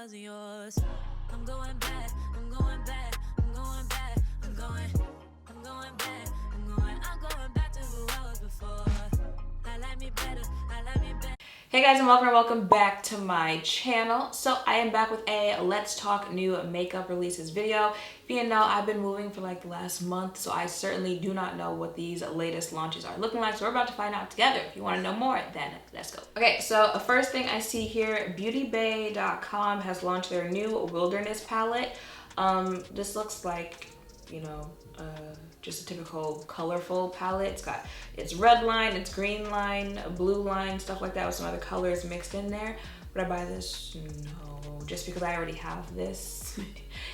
wasn't yours. I'm going back, I'm going back, I'm going back, I'm going back, I'm going back to who I was before. I like me better, I like me better. Hey guys, and welcome back to my channel. So I am back with a Let's Talk New Makeup Releases video. If you know, I've been moving for like the last month, so I certainly do not know what these latest launches are looking like. So we're about to find out together. If you want to know more, then let's go. Okay, so first thing I see here, Beautybay.com has launched their new Wilderness palette. This looks like, you know, just a typical colorful palette. It's red line, it's green line, a blue line, stuff like that with some other colors mixed in there. Would I buy this? No, just because I already have this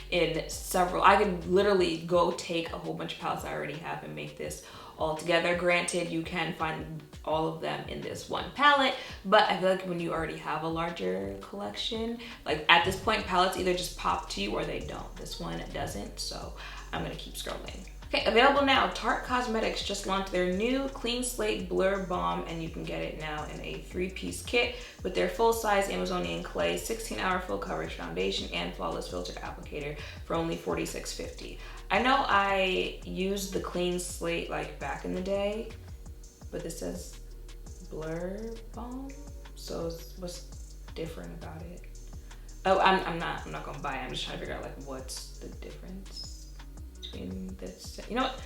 in several. I could literally go take a whole bunch of palettes I already have and make this all together. Granted, you can find all of them in this one palette, but I feel like when you already have a larger collection, like at this point, palettes either just pop to you or they don't. This one doesn't, so I'm gonna keep scrolling. Okay, available now, Tarte Cosmetics just launched their new Clean Slate Blur Balm, and you can get it now in a 3-piece kit with their full-size Amazonian Clay 16-hour full coverage foundation and flawless filter applicator for only $46.50. I know I used the Clean Slate like back in the day, but this says Blur Balm, so what's different about it? Oh, I'm not gonna buy it. I'm just trying to figure out like what's the difference between this. You know what?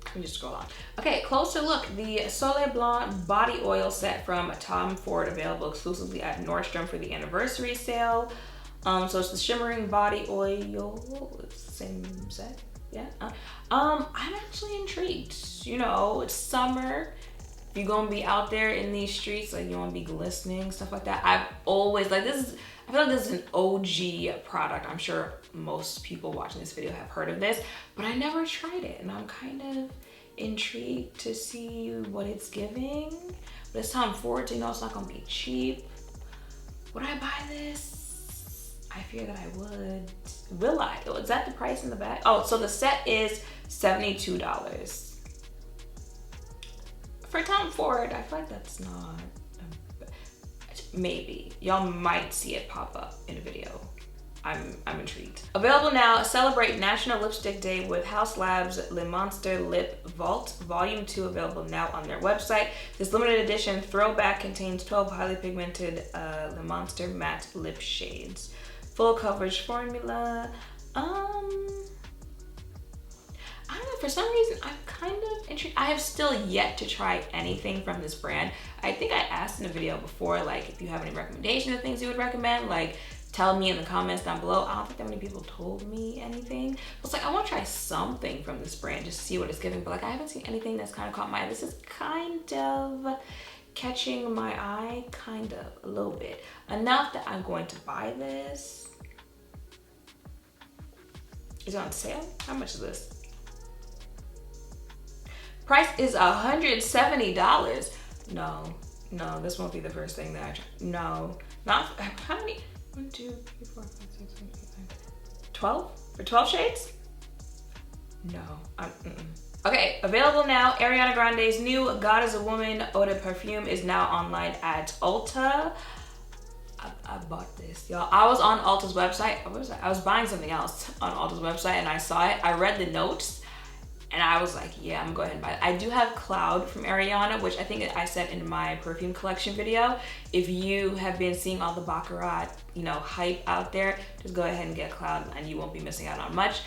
Let me just scroll on. Okay, closer look. The Soleil Blanc body oil set from Tom Ford, available exclusively at Nordstrom for the anniversary sale. So it's the shimmering body oil. It's the same set. Yeah. I'm actually intrigued. You know, it's summer. If you're gonna be out there in these streets, like you wanna be glistening, stuff like that. I've always like this. I feel like this is an OG product. I'm sure most people watching this video have heard of this, but I never tried it, and I'm kind of intrigued to see what it's giving. But it's Tom Ford, so you know it's not gonna be cheap. Would I buy this? I fear that I would. Will I? Is that the price in the back? Oh, so the set is $72. For Tom Ford, I feel like that's not. Maybe. Y'all might see it pop up in a video. I'm intrigued. Available now, celebrate National Lipstick Day with Haus Labs Le Monster Lip Vault Volume 2, available now on their website. This limited edition throwback contains 12 highly pigmented Le Monster matte lip shades. Full coverage formula. I don't know, for some reason, I'm kind of intrigued. I have still yet to try anything from this brand. I think I asked in a video before, like, if you have any recommendations of things you would recommend, like, tell me in the comments down below. I don't think that many people told me anything. I was like, I want to try something from this brand, just to see what it's giving, but like, I haven't seen anything that's kind of caught my eye. This is kind of catching my eye, kind of, a little bit. Enough that I'm going to buy this. Is it on sale? How much is this? Price is $170. No, this won't be the first thing that I try. No, not, how many? 1, 2, 3, 4, 5, 6, 7, 8, 9, 12? For 12 shades? No, Okay, available now. Ariana Grande's new God is a Woman Eau de Perfume is now online at Ulta. I bought this, y'all. I was on Ulta's website. I was buying something else on Ulta's website and I saw it. I read the notes. And I was like, yeah, I'm gonna go ahead and buy it. I do have Cloud from Ariana, which I think I said in my perfume collection video. If you have been seeing all the Baccarat, you know, hype out there, just go ahead and get Cloud and you won't be missing out on much.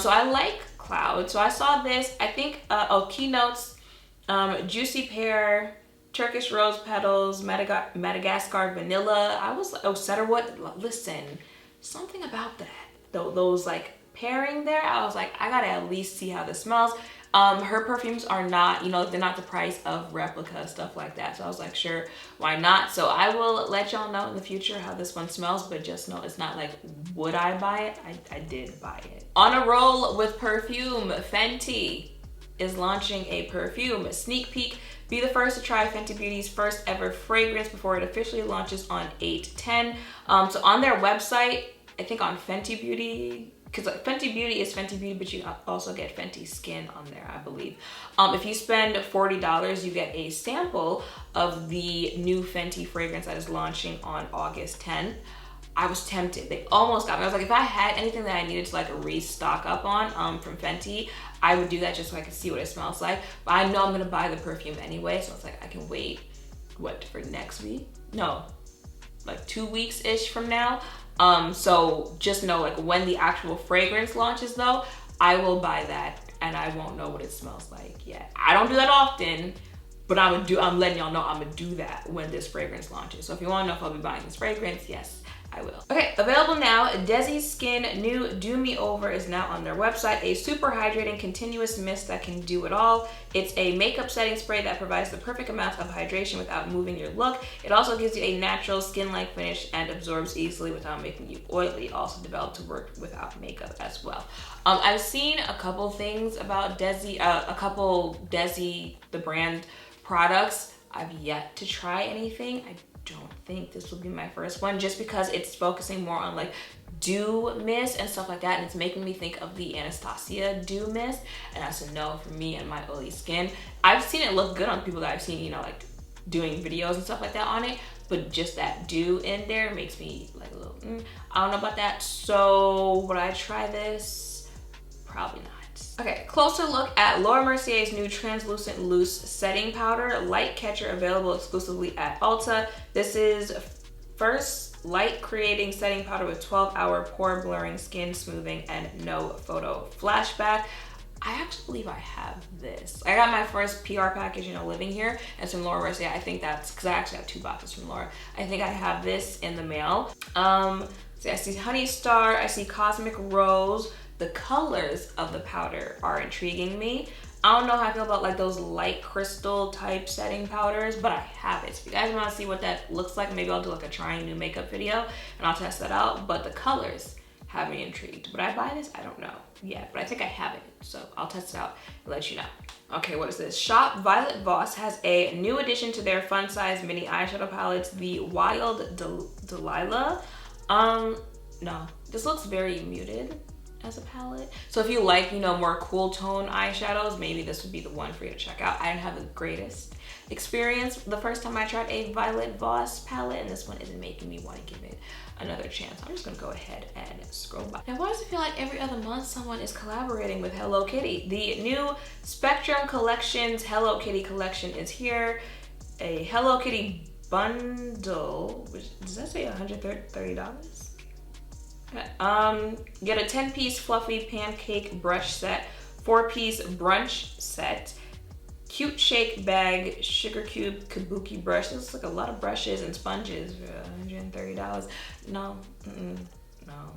So I like Cloud. So I saw this, I think, keynotes, Juicy Pear, Turkish Rose Petals, Madagascar Vanilla. I was like, oh, Cedarwood. Listen, something about that. Those like, pairing there, I was like, I gotta at least see how this smells. Her perfumes are not, you know, they're not the price of replica, stuff like that. So I was like, sure, why not? So I will let y'all know in the future how this one smells, but just know it's not like, would I buy it? I did buy it. On a roll with perfume, Fenty is launching a perfume sneak peek. Be the first to try Fenty Beauty's first ever fragrance before it officially launches on 8/10. So on their website, I think on Fenty Beauty, because like Fenty Beauty is Fenty Beauty, but you also get Fenty Skin on there, I believe. If you spend $40, you get a sample of the new Fenty fragrance that is launching on August 10th. I was tempted. They almost got me. I was like, if I had anything that I needed to like restock up on from Fenty, I would do that just so I could see what it smells like. But I know I'm gonna buy the perfume anyway, so it's like I can wait, what, for next week? No, like 2 weeks-ish from now. So just know, like, when the actual fragrance launches though, I will buy that and I won't know what it smells like yet. I don't do that often, but I'm letting y'all know I'm gonna do that when this fragrance launches. So if you wanna know if I'll be buying this fragrance, yes, I will. Okay, available now, Desi Skin new Do Me Over is now on their website. A super hydrating continuous mist that can do it all. It's a makeup setting spray that provides the perfect amount of hydration without moving your look. It also gives you a natural skin-like finish and absorbs easily without making you oily. Also developed to work without makeup as well. I've seen a couple things about Desi, the brand products. I've yet to try anything. I don't think this will be my first one, just because it's focusing more on like dew mist and stuff like that, and it's making me think of the Anastasia dew mist, and that's a no for me and my oily skin. I've seen it look good on people that I've seen, you know, like doing videos and stuff like that on it, but just that dew in there makes me like a little I don't know about that. So would I try this? Probably not. Okay, closer look at Laura Mercier's new translucent loose setting powder, light catcher, available exclusively at Ulta. This is first light creating setting powder with 12-hour pore blurring, skin smoothing, and no photo flashback. I actually believe I have this. I got my first PR package, you know, living here, and it's from Laura Mercier. I think that's because I actually have 2 boxes from Laura. I think I have this in the mail. So I see Honey Star, I see Cosmic Rose. The colors of the powder are intriguing me. I don't know how I feel about like those light crystal type setting powders, but I have it. So if you guys wanna see what that looks like, maybe I'll do like a trying new makeup video and I'll test that out. But the colors have me intrigued. Would I buy this? I don't know yet, but I think I have it. So I'll test it out and let you know. Okay, what is this? Shop Violet Voss has a new addition to their fun size mini eyeshadow palettes, the Wild Delilah. No, this looks very muted as a palette. So if you like, you know, more cool tone eyeshadows, maybe this would be the one for you to check out. I didn't have the greatest experience the first time I tried a Violet Voss palette, and this one isn't making me want to give it another chance. I'm just gonna go ahead and scroll by. Now, why does it feel like every other month someone is collaborating with Hello Kitty? The new Spectrum Collections Hello Kitty collection is here. A Hello Kitty bundle, which, does that say $130? Get a 10-piece fluffy pancake brush set, 4-piece brunch set, cute shake bag, sugar cube kabuki brush. This is like a lot of brushes and sponges for $130. No, no.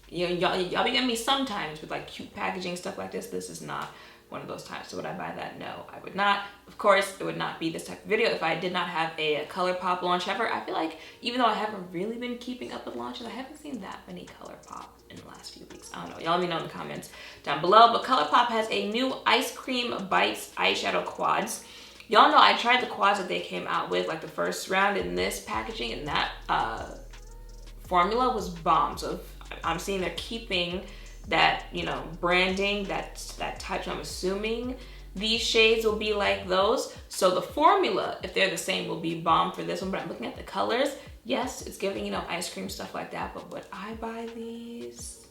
Y'all be getting me sometimes with like cute packaging, stuff like this. This is not one of those times. So would I buy that? No, I would not. Of course, it would not be this type of video if I did not have a Colourpop launch ever. I feel like even though I haven't really been keeping up with launches, I haven't seen that many Colourpop in the last few weeks. I don't know. Y'all let me know in the comments down below. But Colourpop has a new Ice Cream Bites eyeshadow quads. Y'all know I tried the quads that they came out with, like the first round in this packaging, and that formula was bomb. So I'm seeing they're keeping that, you know, branding, that type. I'm assuming these shades will be like those. So the formula, if they're the same, will be bomb for this one. But I'm looking at the colors. Yes, it's giving, you know, ice cream, stuff like that. But would I buy these?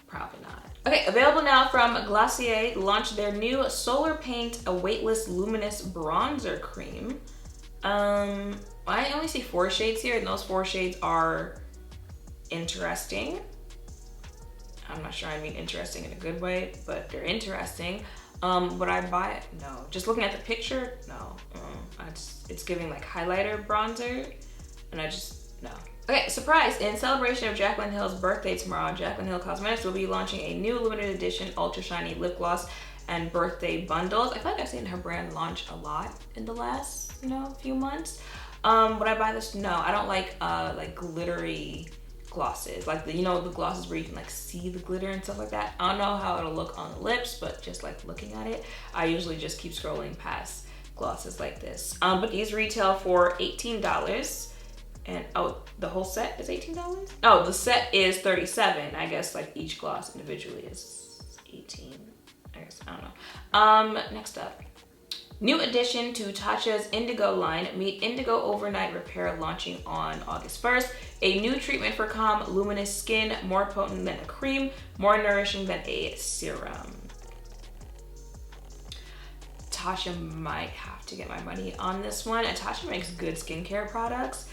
Probably not. Okay, available now from Glossier, launched their new Solar Paint, a weightless luminous bronzer cream. I only see 4 shades here, and those 4 shades are interesting. I'm not sure I mean interesting in a good way, but they're interesting. Would I buy it? No. Just looking at the picture, no. It's giving like highlighter bronzer, and no. Okay, surprise! In celebration of Jaclyn Hill's birthday tomorrow, Jaclyn Hill Cosmetics will be launching a new limited edition ultra shiny lip gloss and birthday bundles. I feel like I've seen her brand launch a lot in the last, you know, few months. Would I buy this? No, I don't like glittery glosses, like the, you know, the glosses where you can like see the glitter and stuff like that. I don't know how it'll look on the lips, but just like looking at it, I usually just keep scrolling past glosses like this. But these retail for $18, and oh, the whole set is $18? Oh, the set is $37. I guess like each gloss individually is 18. I guess, I don't know. Next up, New addition to Tatcha's Indigo line, meet Indigo Overnight Repair launching on August 1st. A new treatment for calm, luminous skin, more potent than a cream, more nourishing than a serum. Tatcha might have to get my money on this one. And Tatcha makes good skincare products.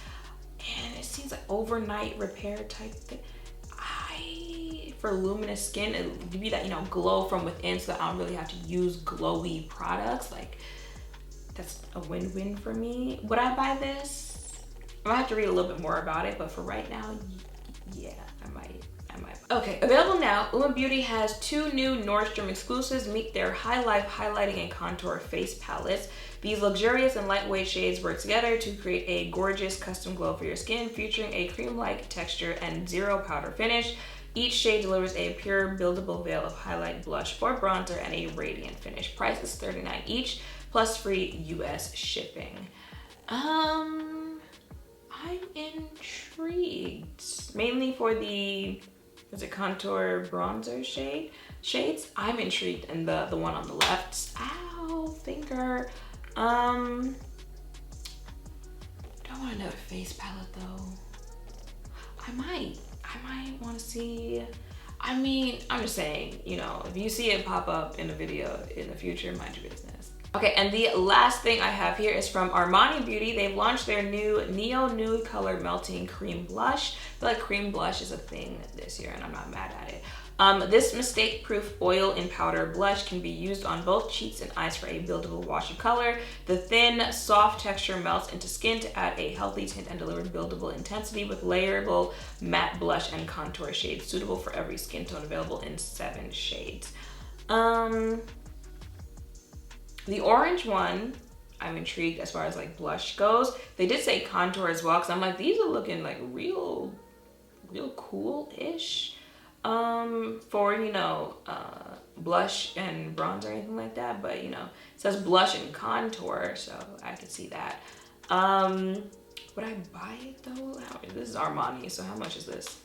And it seems like overnight repair type thing. For luminous skin, it would be that, you know, glow from within, so that I don't really have to use glowy products. Like, that's a win-win for me. Would I buy this? I might have to read a little bit more about it, but for right now, yeah, I might. Okay, available now, Uma Beauty has 2 new Nordstrom exclusives. Meet their High Life Highlighting and Contour Face Palettes. These luxurious and lightweight shades work together to create a gorgeous custom glow for your skin, featuring a cream-like texture and zero powder finish. Each shade delivers a pure buildable veil of highlight, blush, or bronzer, and a radiant finish. Price is $39 each, plus free US shipping. I'm intrigued. Mainly for the, is it contour bronzer shades? I'm intrigued in the one on the left. Ow, finger. Don't want another face palette though. I might want to see. I mean, I'm just saying, you know, if you see it pop up in a video in the future, mind your business. Okay, and the last thing I have here is from Armani Beauty. They've launched their new Neo Nude Color Melting Cream Blush. I feel like cream blush is a thing this year, and I'm not mad at it. This mistake-proof oil and powder blush can be used on both cheeks and eyes for a buildable wash of color. The thin, soft texture melts into skin to add a healthy tint and deliver buildable intensity with layerable matte blush and contour shades suitable for every skin tone, available in 7 shades. The orange one, I'm intrigued as far as like blush goes. They did say contour as well, because I'm like, these are looking like real cool-ish. For, you know, blush and bronzer or anything like that, but, you know, it says blush and contour, so I could see that. Would I buy it though? This is Armani, so how much is this?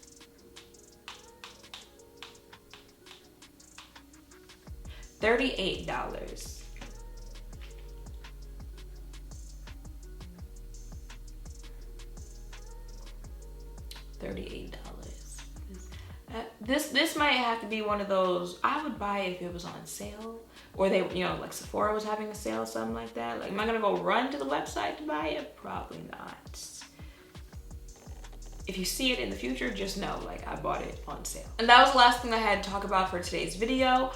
$38. $38. This might have to be one of those, I would buy it if it was on sale, or they, you know, like Sephora was having a sale, something like that. Like, am I gonna go run to the website to buy it? Probably not. If you see it in the future, just know, like, I bought it on sale. And that was the last thing I had to talk about for today's video.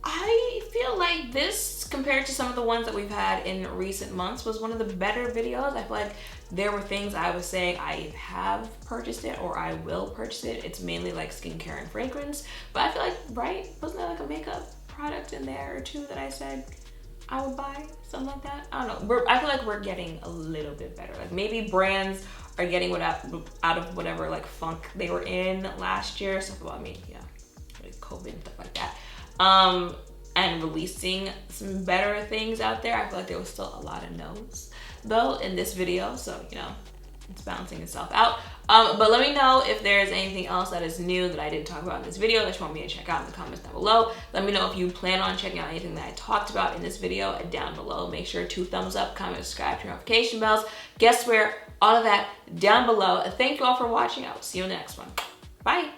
I feel like this, compared to some of the ones that we've had in recent months, was one of the better videos. I feel like there were things I was saying I have purchased it or I will purchase it. It's mainly like skincare and fragrance. But I feel like, right, wasn't there like a makeup product in there or two that I said I would buy? Something like that? I don't know. I feel like we're getting a little bit better. Like, maybe brands are getting out of whatever like funk they were in last year. Stuff about me, yeah, like COVID and stuff like that. And releasing some better things out there. I feel like there was still a lot of no's though in this video, so, you know, it's balancing itself out. But let me know if there's anything else that is new that I didn't talk about in this video that you want me to check out in the comments down below. Let me know if you plan on checking out anything that I talked about in this video down below. Make sure to thumbs up, comment, subscribe, turn notification bells, guess where, all of that down below. Thank you all for watching. I will see you in the next one. Bye.